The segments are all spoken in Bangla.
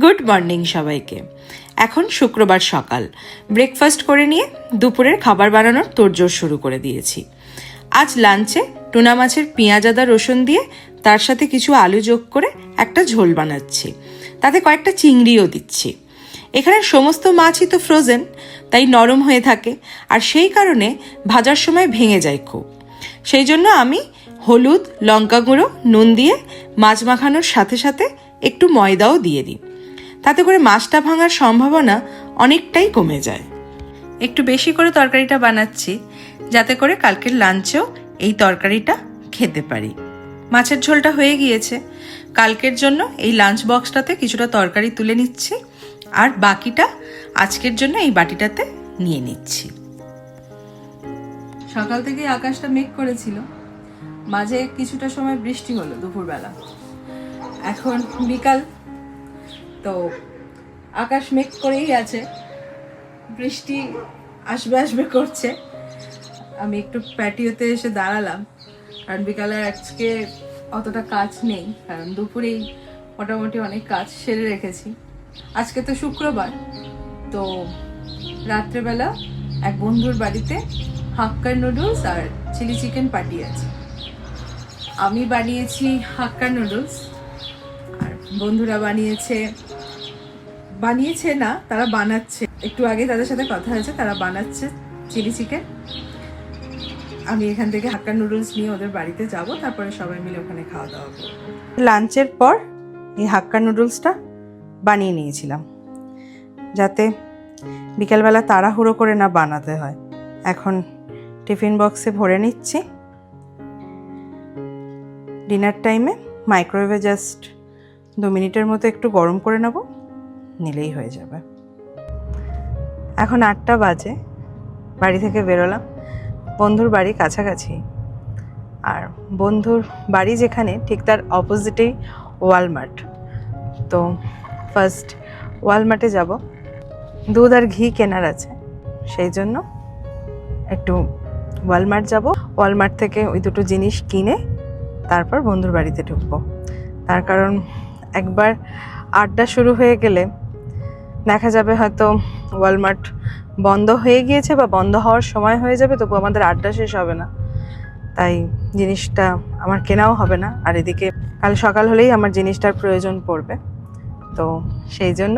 গুড মর্নিং সবাইকে। এখন শুক্রবার সকাল, ব্রেকফাস্ট করে নিয়ে দুপুরের খাবার বানানোর তোড়জোড় শুরু করে দিয়েছি। আজ লাঞ্চে টুনা মাছের পেঁয়াজ আদা রসুন দিয়ে তার সাথে কিছু আলু যোগ করে একটা ঝোল বানাচ্ছি, তাতে কয়েকটা চিংড়িও দিচ্ছি। এখানে সমস্ত মাছই তো ফ্রোজেন, তাই নরম হয়ে থাকে, আর সেই কারণে ভাজার সময় ভেঙে যায় খুব। সেই জন্য আমি হলুদ, লঙ্কা গুঁড়ো, নুন দিয়ে মাছ মাখানোর সাথে সাথে একটু ময়দাও দিয়ে দিই। তাতে করে মাছটা ভাঙার সম্ভাবনা অনেকটাই কমে যায়। একটু বেশি করে তরকারিটা বানাচ্ছি যাতে করে কালকের লাঞ্চেও এই তরকারিটা খেতে পারি। মাছের ঝোলটা হয়ে গিয়েছে, কালকের জন্য এই লাঞ্চ বক্সটাতে কিছুটা তরকারি তুলে নিচ্ছি, আর বাকিটা আজকের জন্য এই বাটিটাতে নিয়ে নিচ্ছি। সকাল থেকে আকাশটা মেঘ করেছিল, মাঝে কিছুটা সময় বৃষ্টি হলো দুপুরবেলা। এখন বিকাল, তো আকাশ মেঘ করেই আছে, বৃষ্টি আসবে আসবে করছে। আমি একটু প্যাটিওতে এসে দাঁড়ালাম, কারণ বিকালে আজকে অতটা কাজ নেই, কারণ দুপুরেই মোটামুটি অনেক কাজ সেরে রেখেছি। আজকে তো শুক্রবার, তো রাত্রেবেলা এক বন্ধুর বাড়িতে হাক্কা নুডলস আর চিলি চিকেন পার্টি আছে। আমি বানিয়েছি হাক্কা নুডলস, আর বন্ধুরা বানিয়েছে না, তারা বানাচ্ছে। একটু আগে তাদের সাথে কথা হয়েছে, তারা বানাচ্ছে চিলি চিকেন। আমি এখান থেকে হাক্কা নুডলস নিয়ে ওদের বাড়িতে যাব, তারপরে সবাই মিলে ওখানে খাওয়া দাওয়া করব। লাঞ্চের পর এই হাক্কা নুডলসটা বানিয়ে নিয়েছিলাম, যাতে বিকেলবেলা তাড়াহুড়ো করে না বানাতে হয়। এখন টিফিন বক্সে ভরে নিচ্ছি। ডিনার টাইমে মাইক্রোওয়েভে জাস্ট 2 মিনিটের মতো একটু গরম করে নেব, নিলেই হয়ে যাবে। এখন 8টা বাজে, বাড়ি থেকে বেরোলাম। বন্ধুর বাড়ি কাছাকাছি, আর বন্ধুর বাড়ি যেখানে ঠিক তার অপোজিটেই ওয়ালমার্ট। তো ফার্স্ট ওয়ালমার্টে যাব, দুধ আর ঘি কেনার আছে, সেই জন্য একটু ওয়ালমার্ট যাব। ওয়ালমার্ট থেকে ওই দুটো জিনিস কিনে তারপর বন্ধুর বাড়িতে ঢুকবো। তার কারণ একবার আড্ডা শুরু হয়ে গেলে দেখা যাবে হয়তো ওয়ালমার্ট বন্ধ হয়ে গিয়েছে বা বন্ধ হওয়ার সময় হয়ে যাবে, তবু আমাদের আড্ডা শেষ হবে না। তাই জিনিসটা আমার কেনাও হবে না, আর এদিকে কাল সকাল হলেই আমার জিনিসটার প্রয়োজন পড়বে। তো সেই জন্য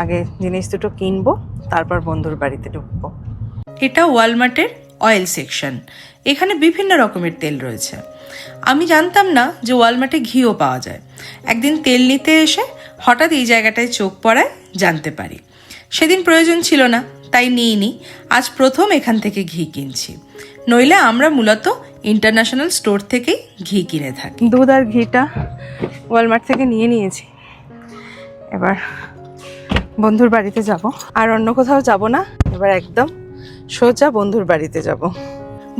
আগে জিনিস দুটো কিনবো, তারপর বন্ধুর বাড়িতে ঢুকবো। এটা ওয়ালমার্টের অয়েল সেকশন। এখানে বিভিন্ন রকমের তেল রয়েছে। আমি জানতাম না যে ওয়ালমার্টে ঘিও পাওয়া যায়। একদিন তেল নিতে এসে হঠাৎ এই জায়গাটায় চোখ পড়ায় জানতে পারি। সেদিন প্রয়োজন ছিল না, তাই নিইনি। আজ প্রথম এখান থেকে ঘি কিনছি, নইলে আমরা মূলত ইন্টারন্যাশনাল স্টোর থেকেই ঘি কিনে থাকি। দুধ আর ঘিটা ওয়ালমার্ট থেকে নিয়ে নিয়েছি, এবার বন্ধুর বাড়িতে যাব। আর অন্য কোথাও যাব না, এবার একদম সোজা বন্ধুর বাড়িতে যাব।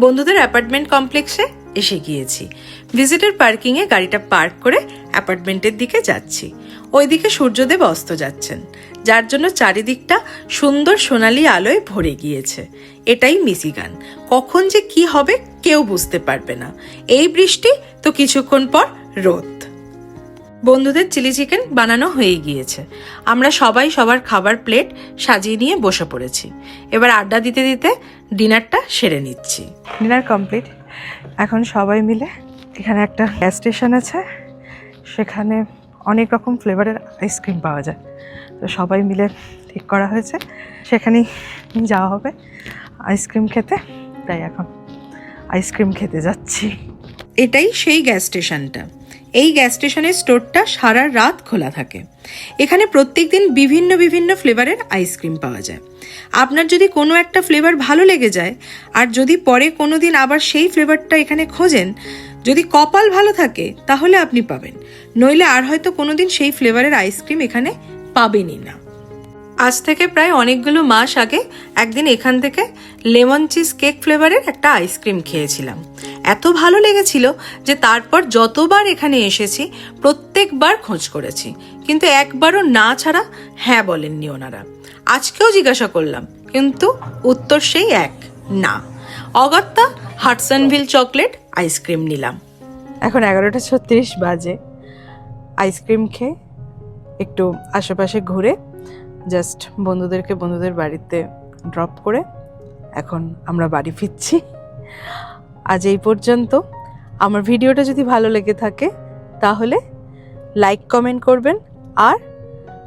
বন্ধুদের অ্যাপার্টমেন্ট কমপ্লেক্সে এসে গিয়েছি। ভিজিটর পার্কিংয়ে গাড়িটা পার্ক করে অ্যাপার্টমেন্টের দিকে যাচ্ছি। ওইদিকে সূর্যদেব অস্ত যাচ্ছেন, যার জন্য চারিদিকটা সুন্দর সোনালি আলোয় ভরে গিয়েছে। এটাই মিশিগান, কখন যে কি হবে কেউ বুঝতে পারবে না। এই বৃষ্টি তো কিছুক্ষণ পর রোদ। বন্ধুদের চিলি চিকেন বানানো হয়ে গিয়েছে। আমরা সবাই সবার খাবার প্লেট সাজিয়ে নিয়ে বসে পড়েছি। এবার আড্ডা দিতে দিতে ডিনারটা সেরে নিচ্ছি। Dinner complete. এখন সবাই মিলে, এখানে একটা গ্যাস স্টেশন আছে, সেখানে অনেক রকম ফ্লেভারের আইসক্রিম পাওয়া যায়। তো সবাই মিলে ঠিক করা হয়েছে সেখানেই যাওয়া হবে আইসক্রিম খেতে। তাই এখন আইসক্রিম খেতে যাচ্ছি। এটাই সেই গ্যাস স্টেশনটা। এই গ্যাস স্টেশনের স্টোরটা সারা রাত খোলা থাকে। এখানে প্রত্যেক দিন বিভিন্ন বিভিন্ন ফ্লেভারের আইসক্রিম পাওয়া যায়। আপনার যদি কোনো একটা ফ্লেভার ভালো লেগে যায়, আর যদি পরে কোনো দিন আবার সেই ফ্লেভারটা এখানে খোঁজেন, যদি কপাল ভালো থাকে তাহলে আপনি পাবেন, নইলে আর হয়তো কোনোদিন সেই ফ্লেভারের আইসক্রিম এখানে পাবেনই না। আজ থেকে প্রায় অনেকগুলো মাস আগে একদিন এখান থেকে লেমন চিজ কেক ফ্লেভারের একটা আইসক্রিম খেয়েছিলাম। এত ভালো লেগেছিল যে তারপর যতবার এখানে এসেছি প্রত্যেকবার খোঁজ করেছি, কিন্তু একবারও না ছাড়া হ্যাঁ বলেননি ওনারা। আজকেও জিজ্ঞাসা করলাম, কিন্তু উত্তর সেই এক, না। অগত্যা হাটসনভিল চকলেট আইসক্রিম নিলাম। এখন 11:36 বাজে। আইসক্রিম খেয়ে একটু আশেপাশে ঘুরে জাস্ট বন্ধুদেরকে বন্ধুদের বাড়িতে ড্রপ করে এখন আমরা বাড়ি ফিরছি। আজ এই পর্যন্ত। আমার ভিডিওটা যদি ভালো লেগে থাকে তাহলে লাইক কমেন্ট করবেন, আর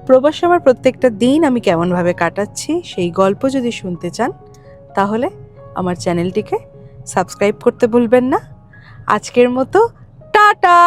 প্রবাসে আমার প্রত্যেকটা দিন আমি কেমনভাবে কাটাচ্ছি সেই গল্প যদি শুনতে চান তাহলে আমার চ্যানেলটিকে সাবস্ক্রাইব করতে ভুলবেন না। আজকের মতো টাটা।